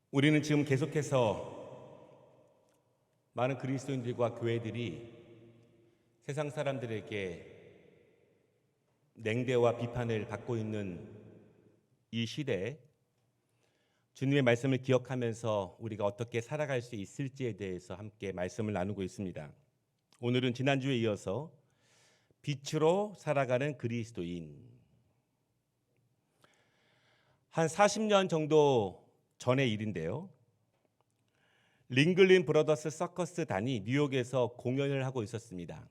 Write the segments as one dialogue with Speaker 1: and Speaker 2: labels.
Speaker 1: 우리는 지금 계속해서 많은 그리스도인들과 교회들이 세상 사람들에게 냉대와 비판을 받고 있는 이 시대에 주님의 말씀을 기억하면서 우리가 어떻게 살아갈 수 있을지에 대해서 함께 말씀을 나누고 있습니다. 오늘은 지난주에 이어서 빛으로 살아가는 그리스도인. 한 40년 정도 전의 일인데요. 링글린 브러더스 서커스 단이 뉴욕에서 공연을 하고 있었습니다.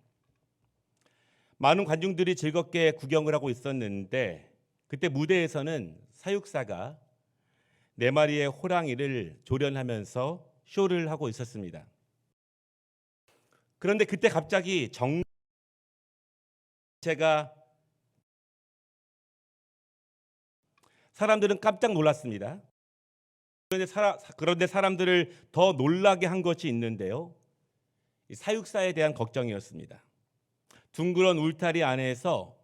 Speaker 1: 많은 관중들이 즐겁게 구경을 하고 있었는데 그때 무대에서는 사육사가 4마리의 호랑이를 조련하면서 쇼를 하고 있었습니다. 그런데 그때 갑자기 제가 사람들은 깜짝 놀랐습니다. 그런데 사람들을 더 놀라게 한 것이 있는데요. 사육사에 대한 걱정이었습니다. 둥그런 울타리 안에서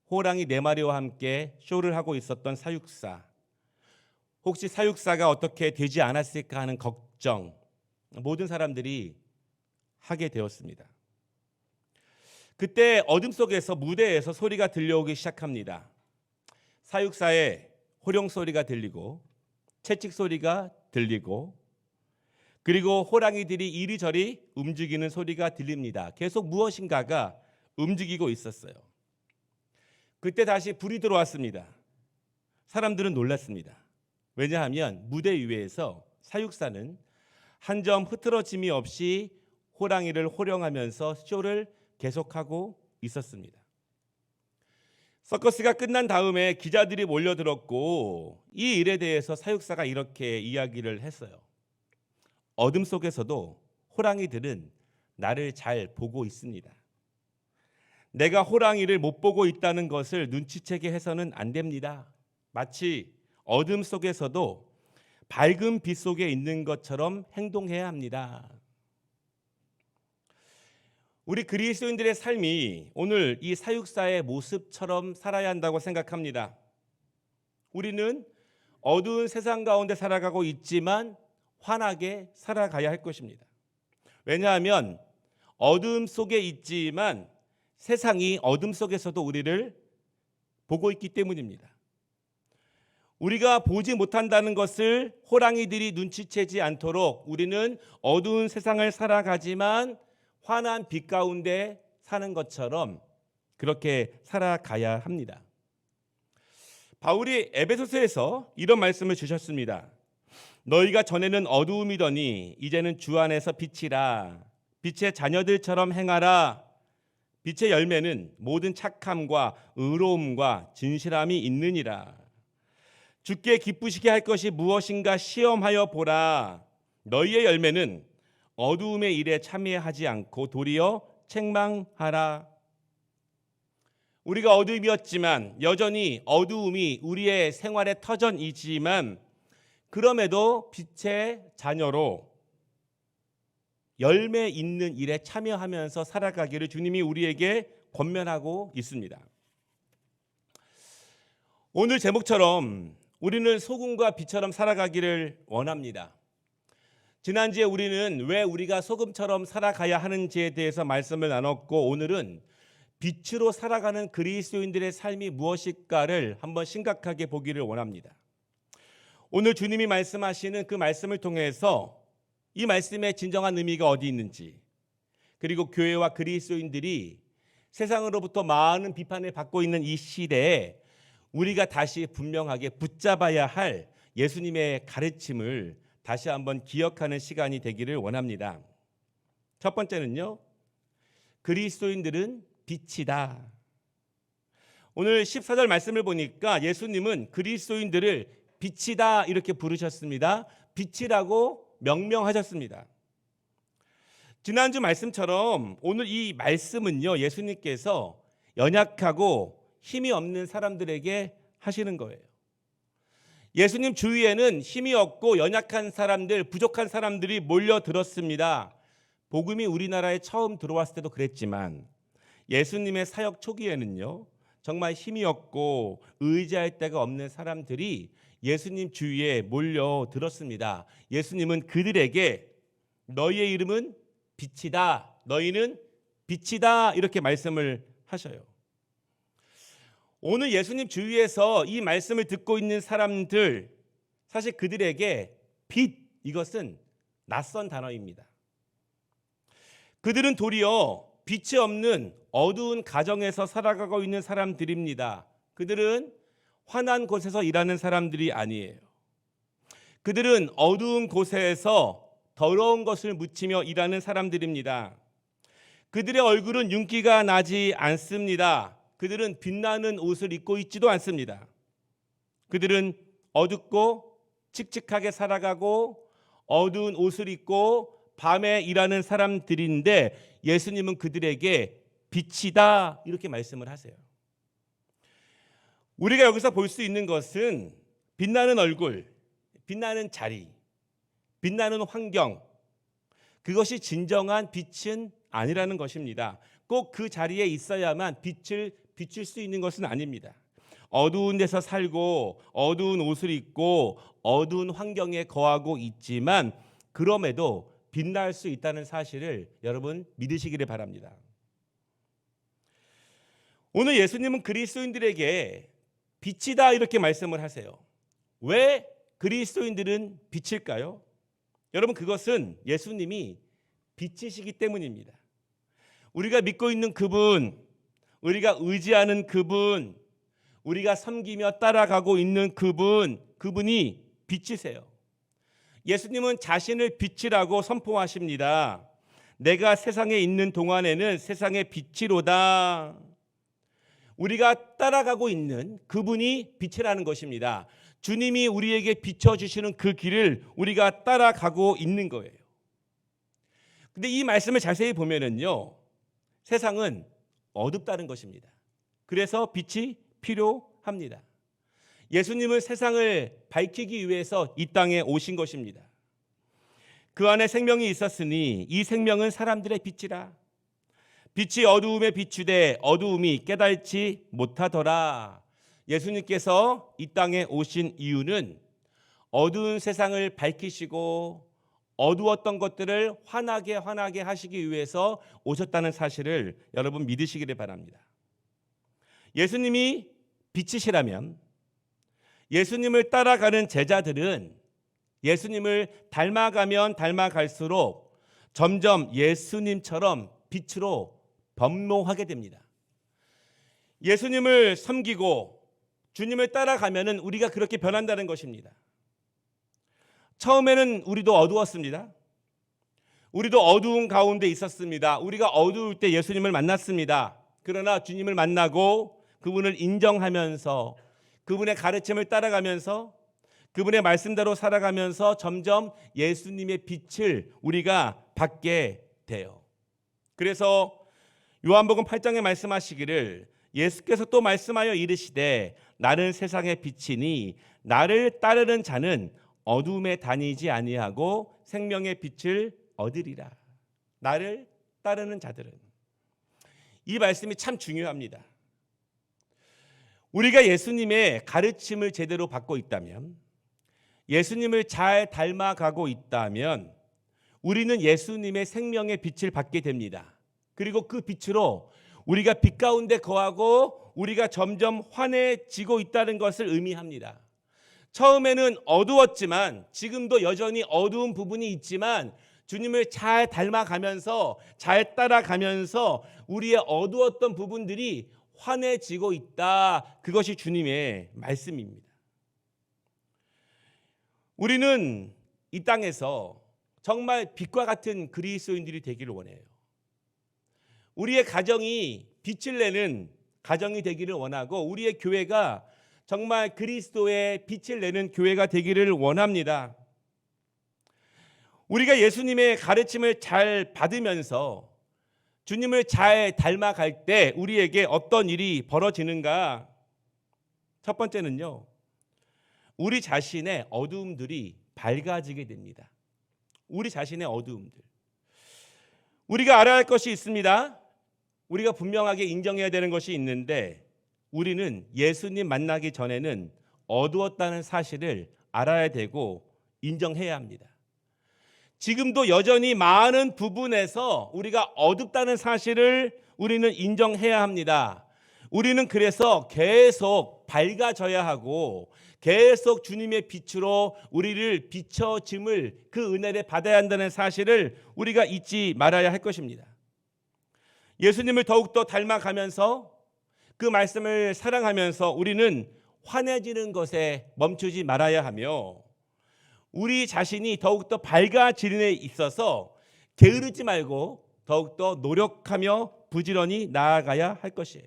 Speaker 1: 호랑이 4마리와 함께 쇼를 하고 있었던 사육사. 혹시 사육사가 어떻게 되지 않았을까 하는 걱정, 모든 사람들이 하게 되었습니다. 그때 어둠 속에서 무대에서 소리가 들려오기 시작합니다. 사육사의 호령 소리가 들리고 채찍 소리가 들리고 그리고 호랑이들이 이리저리 움직이는 소리가 들립니다. 계속 무엇인가가 움직이고 있었어요. 그때 다시 불이 들어왔습니다. 사람들은 놀랐습니다. 왜냐하면 무대 위에서 사육사는 한 점 흐트러짐이 없이 호랑이를 호령하면서 쇼를 계속하고 있었습니다. 서커스가 끝난 다음에 기자들이 몰려들었고 이 일에 대해서 사육사가 이렇게 이야기를 했어요. 어둠 속에서도 호랑이들은 나를 잘 보고 있습니다. 내가 호랑이를 못 보고 있다는 것을 눈치채게 해서는 안 됩니다. 마치 어둠 속에서도 밝은 빛 속에 있는 것처럼 행동해야 합니다. 우리 그리스도인들의 삶이 오늘 이 사육사의 모습처럼 살아야 한다고 생각합니다. 우리는 어두운 세상 가운데 살아가고 있지만 환하게 살아가야 할 것입니다. 왜냐하면 어둠 속에 있지만 세상이 어둠 속에서도 우리를 보고 있기 때문입니다. 우리가 보지 못한다는 것을 호랑이들이 눈치채지 않도록 우리는 어두운 세상을 살아가지만 환한 빛 가운데 사는 것처럼 그렇게 살아가야 합니다. 바울이 에베소서에서 이런 말씀을 주셨습니다. 너희가 전에는 어두움이더니 이제는 주 안에서 빛이라. 빛의 자녀들처럼 행하라. 빛의 열매는 모든 착함과 의로움과 진실함이 있느니라. 주께 기쁘시게 할 것이 무엇인가 시험하여 보라. 너희의 열매는 어두움의 일에 참여하지 않고 도리어 책망하라. 우리가 어둠이었지만 여전히 어두움이 우리의 생활의 터전이지만 그럼에도 빛의 자녀로 열매 있는 일에 참여하면서 살아가기를 주님이 우리에게 권면하고 있습니다. 오늘 제목처럼 우리는 소금과 빛처럼 살아가기를 원합니다. 지난주에 우리는 왜 우리가 소금처럼 살아가야 하는지에 대해서 말씀을 나눴고 오늘은 빛으로 살아가는 그리스도인들의 삶이 무엇일까를 한번 심각하게 보기를 원합니다. 오늘 주님이 말씀하시는 그 말씀을 통해서 이 말씀의 진정한 의미가 어디 있는지 그리고 교회와 그리스도인들이 세상으로부터 많은 비판을 받고 있는 이 시대에 우리가 다시 분명하게 붙잡아야 할 예수님의 가르침을 다시 한번 기억하는 시간이 되기를 원합니다. 첫 번째는요. 그리스도인들은 빛이다. 오늘 14절 말씀을 보니까 예수님은 그리스도인들을 빛이다 이렇게 부르셨습니다. 빛이라고 명명하셨습니다. 지난주 말씀처럼 오늘 이 말씀은요. 예수님께서 연약하고 힘이 없는 사람들에게 하시는 거예요. 예수님 주위에는 힘이 없고 연약한 사람들, 부족한 사람들이 몰려들었습니다. 복음이 우리나라에 처음 들어왔을 때도 그랬지만 예수님의 사역 초기에는요. 정말 힘이 없고 의지할 데가 없는 사람들이 예수님 주위에 몰려들었습니다. 예수님은 그들에게 너희의 이름은 빛이다. 너희는 빛이다. 이렇게 말씀을 하셔요. 오늘 예수님 주위에서 이 말씀을 듣고 있는 사람들, 사실 그들에게 빛, 이것은 낯선 단어입니다. 그들은 도리어 빛이 없는 어두운 가정에서 살아가고 있는 사람들입니다. 그들은 환한 곳에서 일하는 사람들이 아니에요. 그들은 어두운 곳에서 더러운 것을 묻히며 일하는 사람들입니다. 그들의 얼굴은 윤기가 나지 않습니다. 그들은 빛나는 옷을 입고 있지도 않습니다. 그들은 어둡고 칙칙하게 살아가고 어두운 옷을 입고 밤에 일하는 사람들인데 예수님은 그들에게 빛이다 이렇게 말씀을 하세요. 우리가 여기서 볼 수 있는 것은 빛나는 얼굴, 빛나는 자리, 빛나는 환경, 그것이 진정한 빛은 아니라는 것입니다. 꼭 그 자리에 있어야만 빛을 비출 수 있는 것은 아닙니다. 어두운 데서 살고 어두운 옷을 입고 어두운 환경에 거하고 있지만 그럼에도 빛날 수 있다는 사실을 여러분 믿으시기를 바랍니다. 오늘 예수님은 그리스도인들에게 빛이다 이렇게 말씀을 하세요. 왜 그리스도인들은 빛일까요? 여러분 그것은 예수님이 빛이시기 때문입니다. 우리가 믿고 있는 그분, 우리가 의지하는 그분, 우리가 섬기며 따라가고 있는 그분이 빛이세요. 예수님은 자신을 빛이라고 선포하십니다. 내가 세상에 있는 동안에는 세상의 빛이로다. 우리가 따라가고 있는 그분이 빛이라는 것입니다. 주님이 우리에게 비춰주시는 그 길을 우리가 따라가고 있는 거예요. 근데 이 말씀을 자세히 보면은요, 세상은 어둡다는 것입니다. 그래서 빛이 필요합니다. 예수님은 세상을 밝히기 위해서 이 땅에 오신 것입니다. 그 안에 생명이 있었으니 이 생명은 사람들의 빛이라. 빛이 어두움에 비추되 어두움이 깨닫지 못하더라. 예수님께서 이 땅에 오신 이유는 어두운 세상을 밝히시고 어두웠던 것들을 환하게 하시기 위해서 오셨다는 사실을 여러분 믿으시기를 바랍니다. 예수님이 빛이시라면 예수님을 따라가는 제자들은 예수님을 닮아가면 닮아갈수록 점점 예수님처럼 빛으로 범로하게 됩니다. 예수님을 섬기고 주님을 따라가면은 우리가 그렇게 변한다는 것입니다. 처음에는 우리도 어두웠습니다. 우리도 어두운 가운데 있었습니다. 우리가 어두울 때 예수님을 만났습니다. 그러나 주님을 만나고 그분을 인정하면서 그분의 가르침을 따라가면서 그분의 말씀대로 살아가면서 점점 예수님의 빛을 우리가 받게 돼요. 그래서 요한복음 8장에 말씀하시기를 예수께서 또 말씀하여 이르시되 나는 세상의 빛이니 나를 따르는 자는 어둠에 다니지 아니하고 생명의 빛을 얻으리라. 나를 따르는 자들은. 이 말씀이 참 중요합니다. 우리가 예수님의 가르침을 제대로 받고 있다면, 예수님을 잘 닮아가고 있다면 우리는 예수님의 생명의 빛을 받게 됩니다. 그리고 그 빛으로 우리가 빛 가운데 거하고 우리가 점점 환해지고 있다는 것을 의미합니다. 처음에는 어두웠지만 지금도 여전히 어두운 부분이 있지만 주님을 잘 닮아가면서 잘 따라가면서 우리의 어두웠던 부분들이 환해지고 있다. 그것이 주님의 말씀입니다. 우리는 이 땅에서 정말 빛과 같은 그리스도인들이 되기를 원해요. 우리의 가정이 빛을 내는 가정이 되기를 원하고 우리의 교회가 정말 그리스도의 빛을 내는 교회가 되기를 원합니다. 우리가 예수님의 가르침을 잘 받으면서 주님을 잘 닮아갈 때 우리에게 어떤 일이 벌어지는가? 첫 번째는요, 우리 자신의 어두움들이 밝아지게 됩니다. 우리 자신의 어두움들. 우리가 알아야 할 것이 있습니다. 우리가 분명하게 인정해야 되는 것이 있는데 우리는 예수님 만나기 전에는 어두웠다는 사실을 알아야 되고 인정해야 합니다. 지금도 여전히 많은 부분에서 우리가 어둡다는 사실을 우리는 인정해야 합니다. 우리는 그래서 계속 밝아져야 하고 계속 주님의 빛으로 우리를 비춰짐을 그 은혜를 받아야 한다는 사실을 우리가 잊지 말아야 할 것입니다. 예수님을 더욱더 닮아가면서 그 말씀을 사랑하면서 우리는 환해지는 것에 멈추지 말아야 하며 우리 자신이 더욱더 밝아지는 데 있어서 게으르지 말고 더욱더 노력하며 부지런히 나아가야 할 것이에요.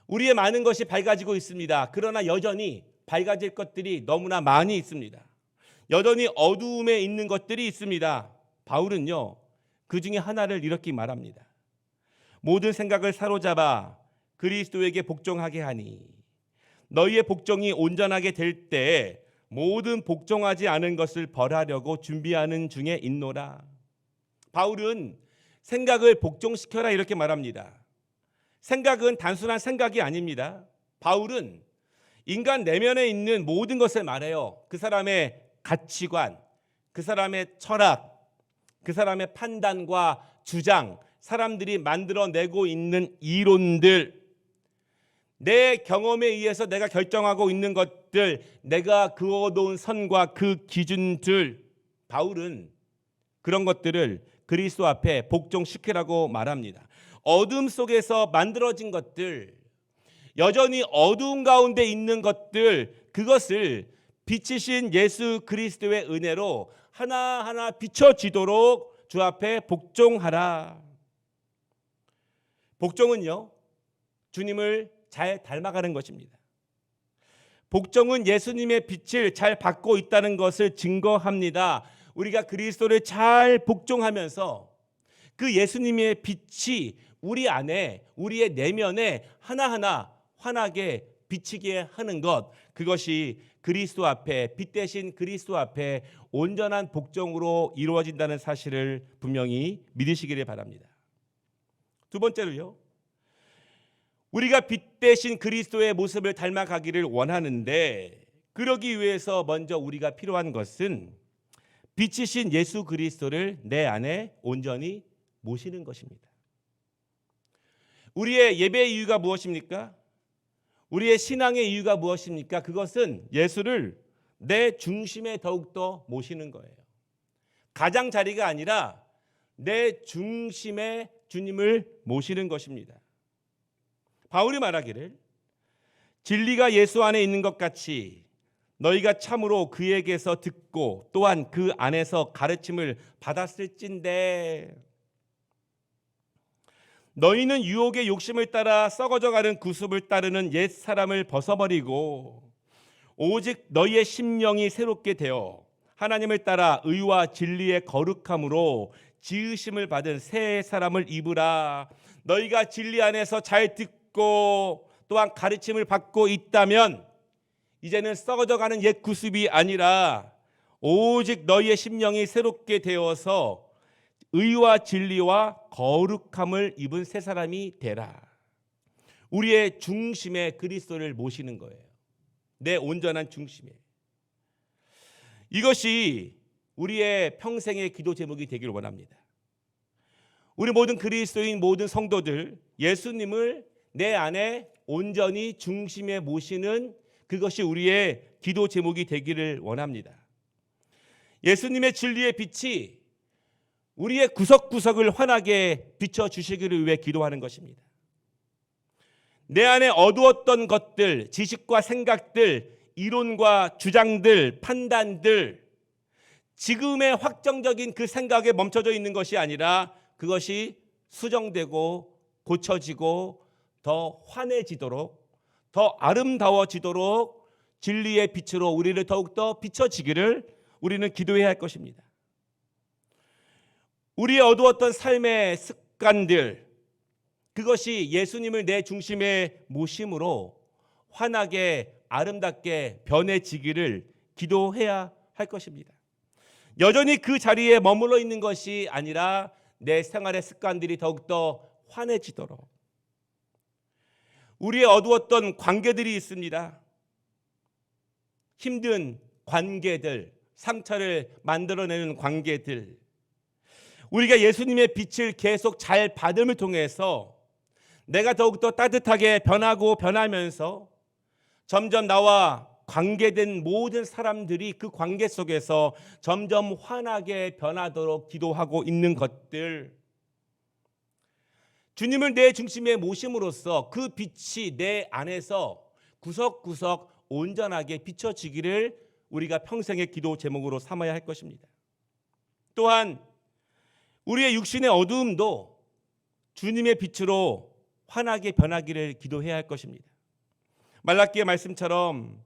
Speaker 1: 우리의 많은 것이 밝아지고 있습니다. 그러나 여전히 밝아질 것들이 너무나 많이 있습니다. 여전히 어두움에 있는 것들이 있습니다. 바울은요, 그 중에 하나를 이렇게 말합니다. 모든 생각을 사로잡아 그리스도에게 복종하게 하니 너희의 복종이 온전하게 될 때에 모든 복종하지 않은 것을 벌하려고 준비하는 중에 있노라. 바울은 생각을 복종시켜라 이렇게 말합니다. 생각은 단순한 생각이 아닙니다. 바울은 인간 내면에 있는 모든 것을 말해요. 그 사람의 가치관, 그 사람의 철학, 그 사람의 판단과 주장, 사람들이 만들어내고 있는 이론들, 내 경험에 의해서 내가 결정하고 있는 것들, 내가 그어놓은 선과 그 기준들, 바울은 그런 것들을 그리스도 앞에 복종시키라고 말합니다. 어둠 속에서 만들어진 것들, 여전히 어두운 가운데 있는 것들, 그것을 빛이신 예수 그리스도의 은혜로 하나하나 비춰지도록 주 앞에 복종하라. 복종은요, 주님을 잘 닮아가는 것입니다. 복종은 예수님의 빛을 잘 받고 있다는 것을 증거합니다. 우리가 그리스도를 잘 복종하면서 그 예수님의 빛이 우리 안에, 우리의 내면에 하나하나 환하게 비치게 하는 것, 그것이 그리스도 앞에, 빛 대신 그리스도 앞에 온전한 복종으로 이루어진다는 사실을 분명히 믿으시기를 바랍니다. 두 번째로요, 우리가 빛 대신 그리스도의 모습을 닮아가기를 원하는데 그러기 위해서 먼저 우리가 필요한 것은 빛이신 예수 그리스도를 내 안에 온전히 모시는 것입니다. 우리의 예배의 이유가 무엇입니까? 우리의 신앙의 이유가 무엇입니까? 그것은 예수를 내 중심에 더욱더 모시는 거예요. 가장자리가 아니라 내 중심에 주님을 모시는 것입니다. 바울이 말하기를 진리가 예수 안에 있는 것 같이 너희가 참으로 그에게서 듣고 또한 그 안에서 가르침을 받았을진데 너희는 유혹의 욕심을 따라 썩어져가는 구습을 따르는 옛 사람을 벗어버리고 오직 너희의 심령이 새롭게 되어 하나님을 따라 의와 진리의 거룩함으로 지으심을 받은 새 사람을 입으라. 너희가 진리 안에서 잘 듣고 또한 가르침을 받고 있다면 이제는 썩어져가는 옛 구습이 아니라 오직 너희의 심령이 새롭게 되어서 의와 진리와 거룩함을 입은 새 사람이 되라. 우리의 중심에 그리스도를 모시는 거예요. 내 온전한 중심에. 이것이 우리의 평생의 기도 제목이 되기를 원합니다. 우리 모든 그리스도인 모든 성도들, 예수님을 내 안에 온전히 중심에 모시는 그것이 우리의 기도 제목이 되기를 원합니다. 예수님의 진리의 빛이 우리의 구석구석을 환하게 비춰주시기를 위해 기도하는 것입니다. 내 안에 어두웠던 것들, 지식과 생각들, 이론과 주장들, 판단들, 지금의 확정적인 그 생각에 멈춰져 있는 것이 아니라 그것이 수정되고 고쳐지고 더 환해지도록, 더 아름다워지도록 진리의 빛으로 우리를 더욱더 비춰지기를 우리는 기도해야 할 것입니다. 우리의 어두웠던 삶의 습관들, 그것이 예수님을 내 중심에 모심으로 환하게 아름답게 변해지기를 기도해야 할 것입니다. 여전히 그 자리에 머물러 있는 것이 아니라 내 생활의 습관들이 더욱더 환해지도록. 우리의 어두웠던 관계들이 있습니다. 힘든 관계들, 상처를 만들어내는 관계들, 우리가 예수님의 빛을 계속 잘 받음을 통해서 내가 더욱더 따뜻하게 변하고 변하면서 점점 나와 관계된 모든 사람들이 그 관계 속에서 점점 환하게 변하도록 기도하고 있는 것들, 주님을 내 중심에 모심으로써 그 빛이 내 안에서 구석구석 온전하게 비춰지기를 우리가 평생의 기도 제목으로 삼아야 할 것입니다. 또한 우리의 육신의 어두움도 주님의 빛으로 환하게 변하기를 기도해야 할 것입니다. 말라기의 말씀처럼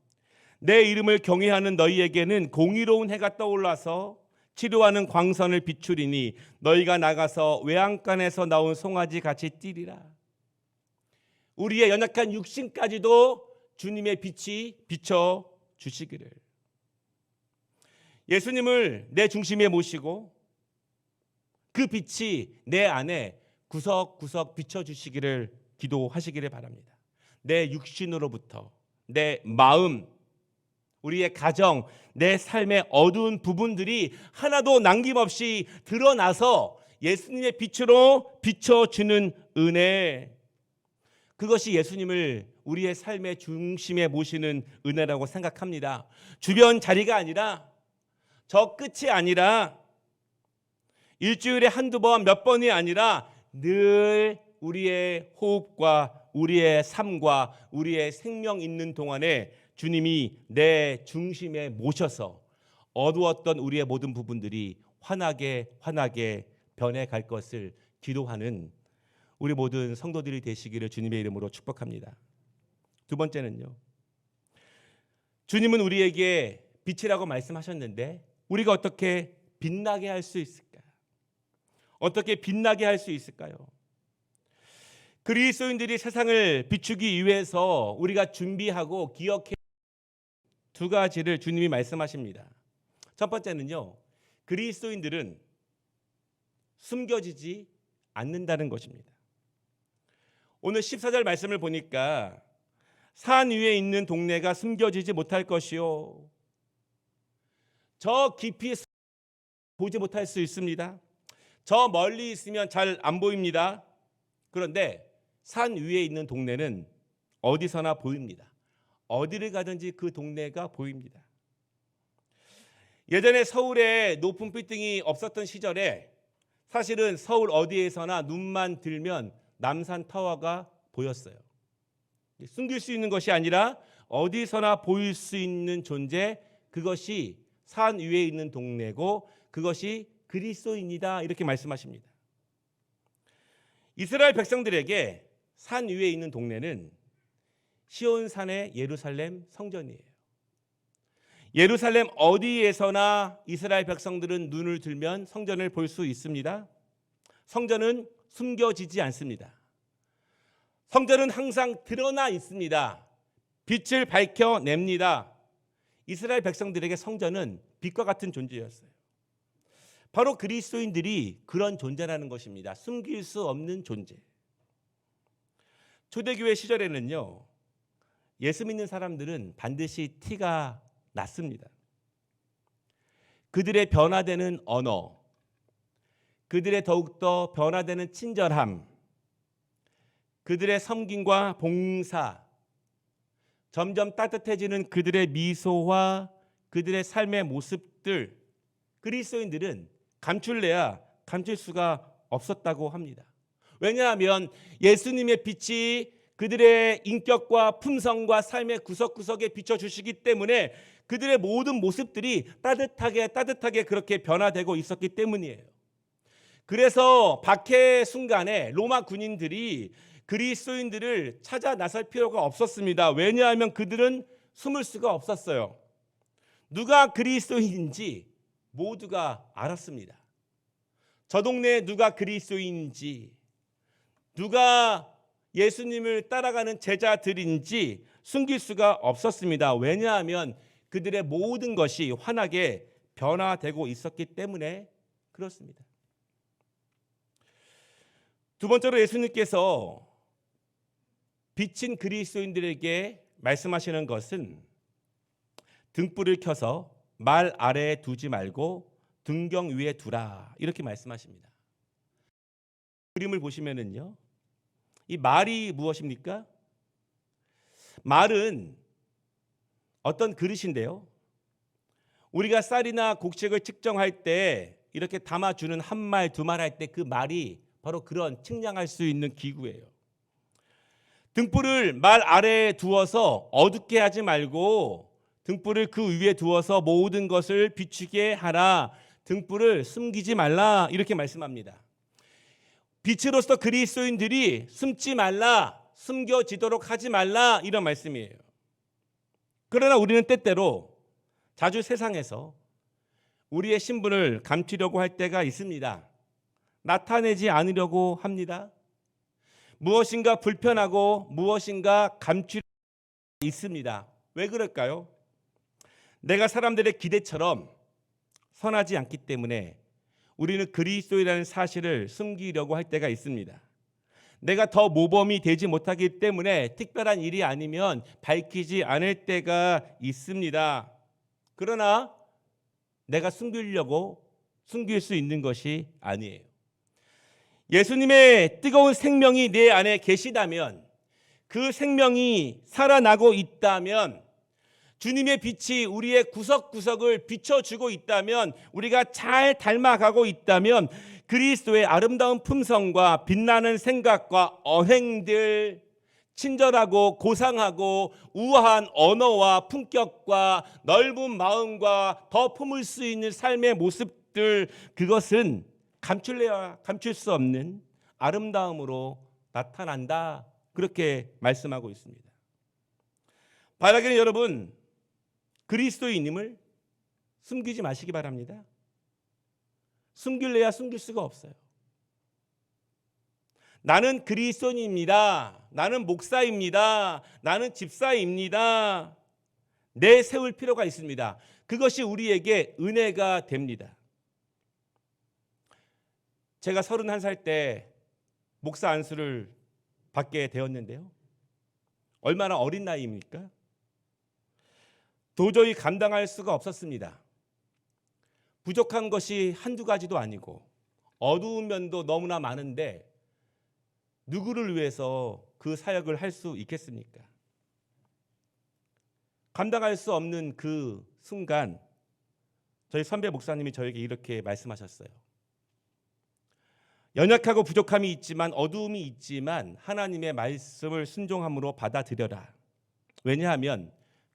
Speaker 1: 내 이름을 경외하는 너희에게는 공의로운 해가 떠올라서 치료하는 광선을 비추리니 너희가 나가서 외양간에서 나온 송아지 같이 뛰리라. 우리의 연약한 육신까지도 주님의 빛이 비춰 주시기를. 예수님을 내 중심에 모시고 그 빛이 내 안에 구석구석 비춰주시기를 기도하시기를 바랍니다. 내 육신으로부터 내 마음, 우리의 가정, 내 삶의 어두운 부분들이 하나도 남김없이 드러나서 예수님의 빛으로 비춰주는 은혜, 그것이 예수님을 우리의 삶의 중심에 모시는 은혜라고 생각합니다. 주변 자리가 아니라, 저 끝이 아니라, 일주일에 한두 번, 몇 번이 아니라 늘 우리의 호흡과 우리의 삶과 우리의 생명 있는 동안에 주님이 내 중심에 모셔서 어두웠던 우리의 모든 부분들이 환하게 변해갈 것을 기도하는 우리 모든 성도들이 되시기를 주님의 이름으로 축복합니다. 두 번째는요, 주님은 우리에게 빛이라고 말씀하셨는데 우리가 어떻게 빛나게 할 수 있을까? 어떻게 빛나게 할 수 있을까요? 그리스도인들이 세상을 비추기 위해서 우리가 준비하고 기억해 두 가지를 주님이 말씀하십니다. 첫 번째는요, 그리스도인들은 숨겨지지 않는다는 것입니다. 오늘 14절 말씀을 보니까 산 위에 있는 동네가 숨겨지지 못할 것이요, 저 깊이 보지 못할 수 있습니다. 저 멀리 있으면 잘 안 보입니다. 그런데 산 위에 있는 동네는 어디서나 보입니다. 어디를 가든지 그 동네가 보입니다. 예전에 서울에 높은 빌딩이 없었던 시절에 사실은 서울 어디에서나 눈만 들면 남산타워가 보였어요. 숨길 수 있는 것이 아니라 어디서나 보일 수 있는 존재, 그것이 산 위에 있는 동네고 그것이 그리스도인이다, 이렇게 말씀하십니다. 이스라엘 백성들에게 산 위에 있는 동네는 시온산의 예루살렘 성전이에요. 예루살렘 어디에서나 이스라엘 백성들은 눈을 들면 성전을 볼 수 있습니다. 성전은 숨겨지지 않습니다. 성전은 항상 드러나 있습니다. 빛을 밝혀냅니다. 이스라엘 백성들에게 성전은 빛과 같은 존재였어요. 바로 그리스도인들이 그런 존재라는 것입니다. 숨길 수 없는 존재. 초대교회 시절에는요, 예수 믿는 사람들은 반드시 티가 났습니다. 그들의 변화되는 언어, 그들의 더욱더 변화되는 친절함, 그들의 섬김과 봉사, 점점 따뜻해지는 그들의 미소와 그들의 삶의 모습들, 그리스도인들은 감출래야 감출 수가 없었다고 합니다. 왜냐하면 예수님의 빛이 그들의 인격과 품성과 삶의 구석구석에 비춰주시기 때문에 그들의 모든 모습들이 따뜻하게 그렇게 변화되고 있었기 때문이에요. 그래서 박해 순간에 로마 군인들이 그리스도인들을 찾아 나설 필요가 없었습니다. 왜냐하면 그들은 숨을 수가 없었어요. 누가 그리스도인인지 모두가 알았습니다. 저 동네에 누가 그리스도인인지, 누가 예수님을 따라가는 제자들인지 숨길 수가 없었습니다. 왜냐하면 그들의 모든 것이 환하게 변화되고 있었기 때문에 그렇습니다. 두 번째로 예수님께서 빛인 그리스도인들에게 말씀하시는 것은 등불을 켜서 말 아래에 두지 말고 등경 위에 두라. 이렇게 말씀하십니다. 그림을 보시면은요. 이 말이 무엇입니까? 말은 어떤 그릇인데요. 우리가 쌀이나 곡식을 측정할 때 이렇게 담아주는 한 말, 두 말 할 때 그 말이 바로 그런 측량할 수 있는 기구예요. 등불을 말 아래에 두어서 어둡게 하지 말고 등불을 그 위에 두어서 모든 것을 비추게 하라. 등불을 숨기지 말라. 이렇게 말씀합니다. 빛으로서 그리스도인들이 숨지 말라. 숨겨지도록 하지 말라. 이런 말씀이에요. 그러나 우리는 때때로 자주 세상에서 우리의 신분을 감추려고 할 때가 있습니다. 나타내지 않으려고 합니다. 무엇인가 불편하고 무엇인가 감추려 있습니다. 왜 그럴까요? 내가 사람들의 기대처럼 선하지 않기 때문에 우리는 그리스도이라는 사실을 숨기려고 할 때가 있습니다. 내가 더 모범이 되지 못하기 때문에 특별한 일이 아니면 밝히지 않을 때가 있습니다. 그러나 내가 숨길 수 있는 것이 아니에요. 예수님의 뜨거운 생명이 내 안에 계시다면, 그 생명이 살아나고 있다면, 주님의 빛이 우리의 구석구석을 비춰주고 있다면, 우리가 잘 닮아가고 있다면 그리스도의 아름다운 품성과 빛나는 생각과 언행들, 친절하고 고상하고 우아한 언어와 품격과 넓은 마음과 더 품을 수 있는 삶의 모습들, 그것은 감출 수 없는 아름다움으로 나타난다. 그렇게 말씀하고 있습니다. 바라기는 여러분, 그리스도인임을 숨기지 마시기 바랍니다. 숨길래야 숨길 수가 없어요. 나는 그리스도인입니다. 나는 목사입니다. 나는 집사입니다. 내세울 필요가 있습니다. 그것이 우리에게 은혜가 됩니다. 제가 31살 때 목사 안수를 받게 되었는데요. 얼마나 어린 나이입니까? 도저히 감당할 수가 없었습니다. 부족한 것이 한두 가지도 아니고 어두운 면도 너무나 많은데 누구를 위해서 그 사역을 할 수 있겠습니까? 감당할 수 없는 그 순간 저희 선배 목사님이 저에게 이렇게 말씀하셨어요. 연약하고 부족함이 있지만, 어두움이 있지만 하나님의 말씀을 순종함으로 받아들여라. 왜냐하면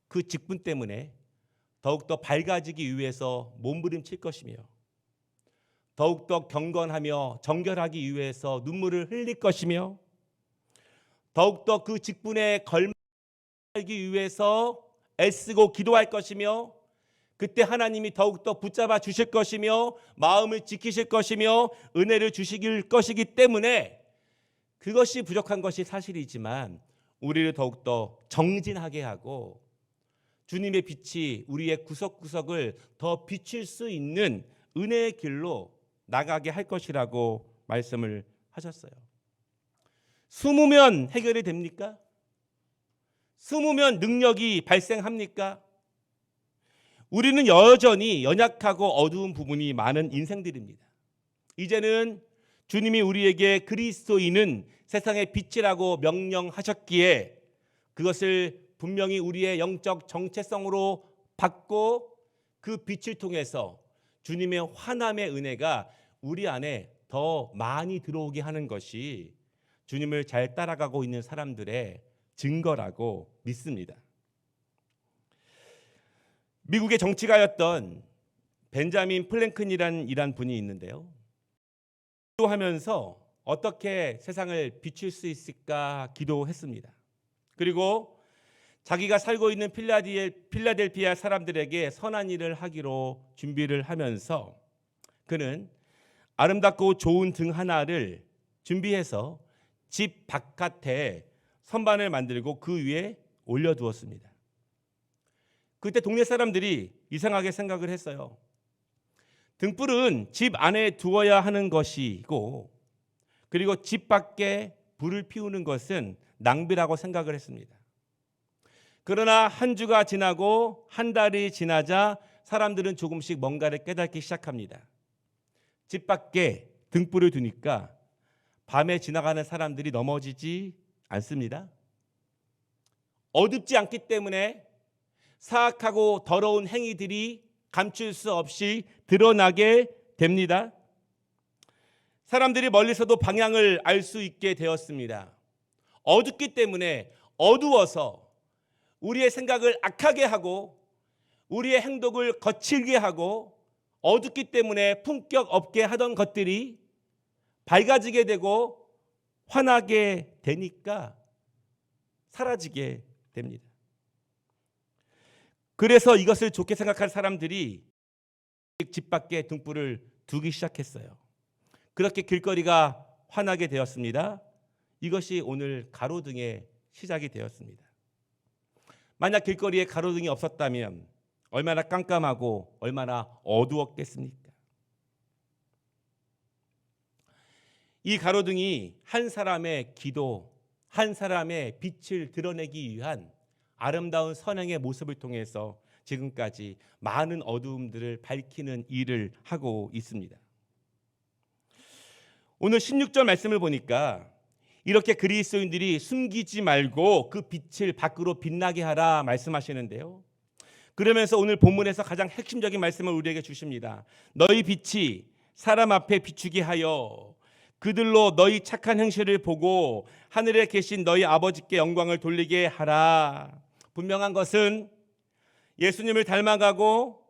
Speaker 1: 그 직분 때문에 더욱더 밝아지기 위해서 몸부림칠 것이며, 더욱더 경건하며 정결하기 위해서 눈물을 흘릴 것이며, 더욱더 그 직분에 걸맞기 위해서 애쓰고 기도할 것이며, 그때 하나님이 더욱더 붙잡아 주실 것이며 마음을 지키실 것이며 은혜를 주시길 것이기 때문에, 그것이 부족한 것이 사실이지만 우리를 더욱더 정진하게 하고 주님의 빛이 우리의 구석구석을 더 비칠 수 있는 은혜의 길로 나가게 할 것이라고 말씀을 하셨어요. 숨으면 해결이 됩니까? 숨으면 능력이 발생합니까? 우리는 여전히 연약하고 어두운 부분이 많은 인생들입니다. 이제는 주님이 우리에게 그리스도인은 세상의 빛이라고 명령하셨기에 그것을 분명히 우리의 영적 정체성으로 받고 그 빛을 통해서 주님의 환함의 은혜가 우리 안에 더 많이 들어오게 하는 것이 주님을 잘 따라가고 있는 사람들의 증거라고 믿습니다. 미국의 정치가였던 벤자민 플랭클린이라는 분이 있는데요. 기도하면서 어떻게 세상을 비출 수 있을까 기도했습니다. 그리고 자기가 살고 있는 필라델피아 사람들에게 선한 일을 하기로 준비를 하면서 그는 아름답고 좋은 등 하나를 준비해서 집 바깥에 선반을 만들고 그 위에 올려두었습니다. 그때 동네 사람들이 이상하게 생각을 했어요. 등불은 집 안에 두어야 하는 것이고, 그리고 집 밖에 불을 피우는 것은 낭비라고 생각을 했습니다. 그러나 한 주가 지나고 한 달이 지나자 사람들은 조금씩 뭔가를 깨닫기 시작합니다. 집 밖에 등불을 두니까 밤에 지나가는 사람들이 넘어지지 않습니다. 어둡지 않기 때문에 사악하고 더러운 행위들이 감출 수 없이 드러나게 됩니다. 사람들이 멀리서도 방향을 알 수 있게 되었습니다. 어둡기 때문에 어두워서 우리의 생각을 악하게 하고 우리의 행동을 거칠게 하고 어둡기 때문에 품격 없게 하던 것들이 밝아지게 되고 환하게 되니까 사라지게 됩니다. 그래서 이것을 좋게 생각할 사람들이 집 밖에 등불을 두기 시작했어요. 그렇게 길거리가 환하게 되었습니다. 이것이 오늘 가로등의 시작이 되었습니다. 만약 길거리에 가로등이 없었다면 얼마나 깜깜하고 얼마나 어두웠겠습니까? 이 가로등이 한 사람의 기도, 한 사람의 빛을 드러내기 위한 아름다운 선행의 모습을 통해서 지금까지 많은 어두움들을 밝히는 일을 하고 있습니다. 오늘 16절 말씀을 보니까 이렇게 그리스도인들이 숨기지 말고 그 빛을 밖으로 빛나게 하라 말씀하시는데요. 그러면서 오늘 본문에서 가장 핵심적인 말씀을 우리에게 주십니다. 너희 빛이 사람 앞에 비추게 하여 그들로 너희 착한 행실을 보고 하늘에 계신 너희 아버지께 영광을 돌리게 하라. 분명한 것은 예수님을 닮아가고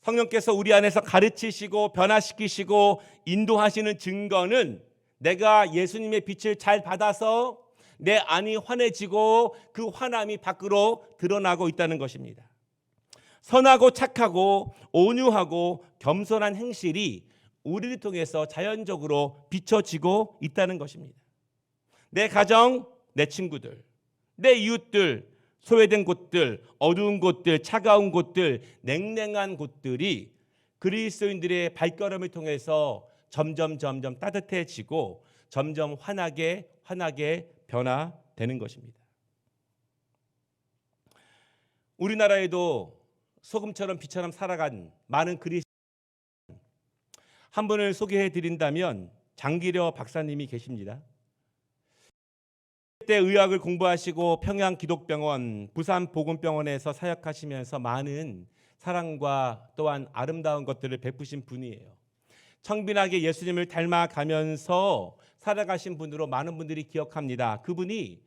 Speaker 1: 성령께서 우리 안에서 가르치시고 변화시키시고 인도하시는 증거는 내가 예수님의 빛을 잘 받아서 내 안이 환해지고 그 환함이 밖으로 드러나고 있다는 것입니다. 선하고 착하고 온유하고 겸손한 행실이 우리를 통해서 자연적으로 비춰지고 있다는 것입니다. 내 가정, 내 친구들, 내 이웃들, 소외된 곳들, 어두운 곳들, 차가운 곳들, 냉랭한 곳들이 그리스도인들의 발걸음을 통해서 점점 따뜻해지고 점점 환하게 변화되는 것입니다. 우리나라에도 소금처럼 빛처럼 살아간 많은 그리스도인 한 분을 소개해 드린다면 장기려 박사님이 계십니다. 그때 의학을 공부하시고 평양기독병원, 부산복음병원에서 사역하시면서 많은 사랑과 또한 아름다운 것들을 베푸신 분이에요. 청빈하게 예수님을 닮아가면서 살아가신 분으로 많은 분들이 기억합니다. 그분이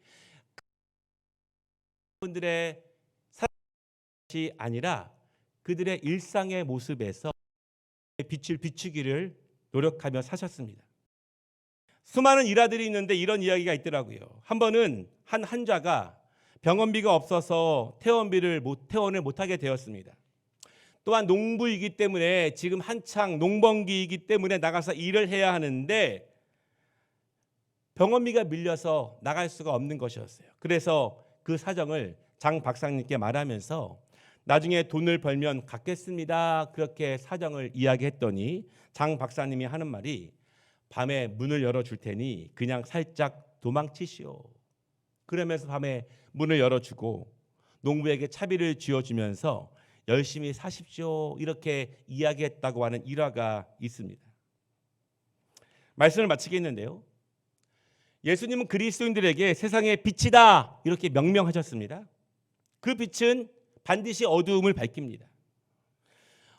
Speaker 1: 분들의 사랑이 아니라 그들의 일상의 모습에서 빛을 비추기를 노력하며 사셨습니다. 수많은 일화들이 있는데 이런 이야기가 있더라고요. 한 번은 한 환자가 병원비가 없어서 퇴원을 못하게 되었습니다. 또한 농부이기 때문에 지금 한창 농번기이기 때문에 나가서 일을 해야 하는데 병원비가 밀려서 나갈 수가 없는 것이었어요. 그래서 그 사정을 장 박사님께 말하면서 나중에 돈을 벌면 갚겠습니다. 그렇게 사정을 이야기했더니 장 박사님이 하는 말이 밤에 문을 열어줄 테니 그냥 살짝 도망치시오. 그러면서 밤에 문을 열어주고 농부에게 차비를 쥐어주면서 열심히 사십시오. 이렇게 이야기했다고 하는 일화가 있습니다. 말씀을 마치겠는데요. 예수님은 그리스도인들에게 세상의 빛이다 이렇게 명명하셨습니다. 그 빛은 반드시 어두움을 밝힙니다.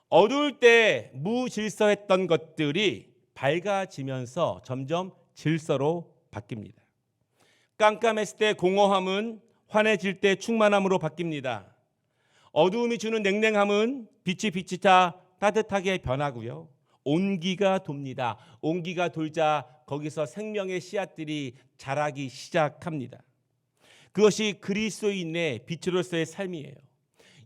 Speaker 1: 어두울 때 무질서했던 것들이 밝아지면서 점점 질서로 바뀝니다. 깜깜했을 때 공허함은 환해질 때 충만함으로 바뀝니다. 어두움이 주는 냉랭함은 빛이 다 따뜻하게 변하고요. 온기가 돕니다. 온기가 돌자 거기서 생명의 씨앗들이 자라기 시작합니다. 그것이 그리스도인의 빛으로서의 삶이에요.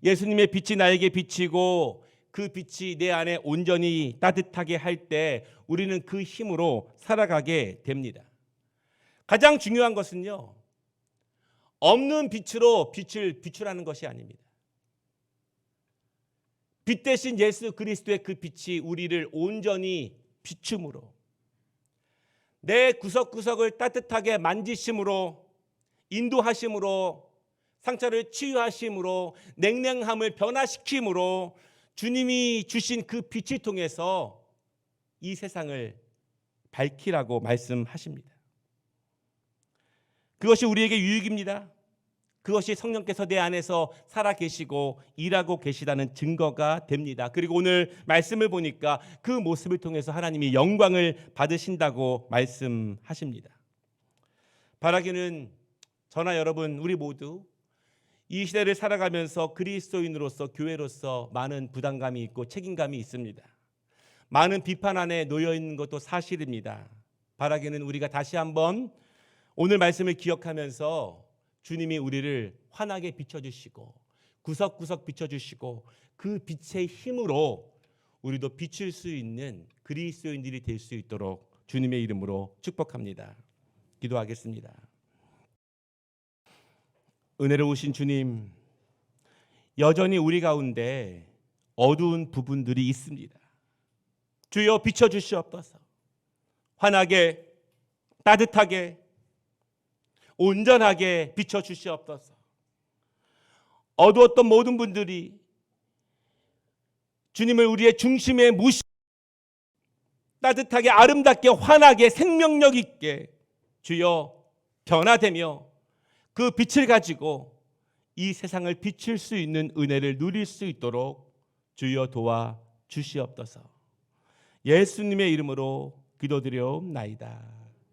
Speaker 1: 예수님의 빛이 나에게 비치고 그 빛이 내 안에 온전히 따뜻하게 할 때 우리는 그 힘으로 살아가게 됩니다. 가장 중요한 것은요, 없는 빛으로 빛을 비추라는 것이 아닙니다. 빛 대신 예수 그리스도의 그 빛이 우리를 온전히 비춤으로 내 구석구석을 따뜻하게 만지심으로 인도하심으로 상처를 치유하심으로 냉랭함을 변화시킴으로 주님이 주신 그 빛을 통해서 이 세상을 밝히라고 말씀하십니다. 그것이 우리에게 유익입니다. 그것이 성령께서 내 안에서 살아계시고 일하고 계시다는 증거가 됩니다. 그리고 오늘 말씀을 보니까 그 모습을 통해서 하나님이 영광을 받으신다고 말씀하십니다. 바라기는 저나 여러분 우리 모두 이 시대를 살아가면서 그리스도인으로서 교회로서 많은 부담감이 있고 책임감이 있습니다. 많은 비판 안에 놓여 있는 것도 사실입니다. 바라기는 우리가 다시 한번 오늘 말씀을 기억하면서 주님이 우리를 환하게 비춰주시고 구석구석 비춰주시고 그 빛의 힘으로 우리도 비출 수 있는 그리스도인들이 될 수 있도록 주님의 이름으로 축복합니다. 기도하겠습니다. 은혜로우신 주님, 여전히 우리 가운데 어두운 부분들이 있습니다. 주여 비춰주시옵소서. 환하게, 따뜻하게, 온전하게 비춰주시옵소서. 어두웠던 모든 분들이 주님을 우리의 중심에 모시고 따뜻하게, 아름답게, 환하게, 생명력 있게 주여 변화되며 그 빛을 가지고 이 세상을 비칠 수 있는 은혜를 누릴 수 있도록 주여 도와 주시옵소서. 예수님의 이름으로 기도드려옵나이다.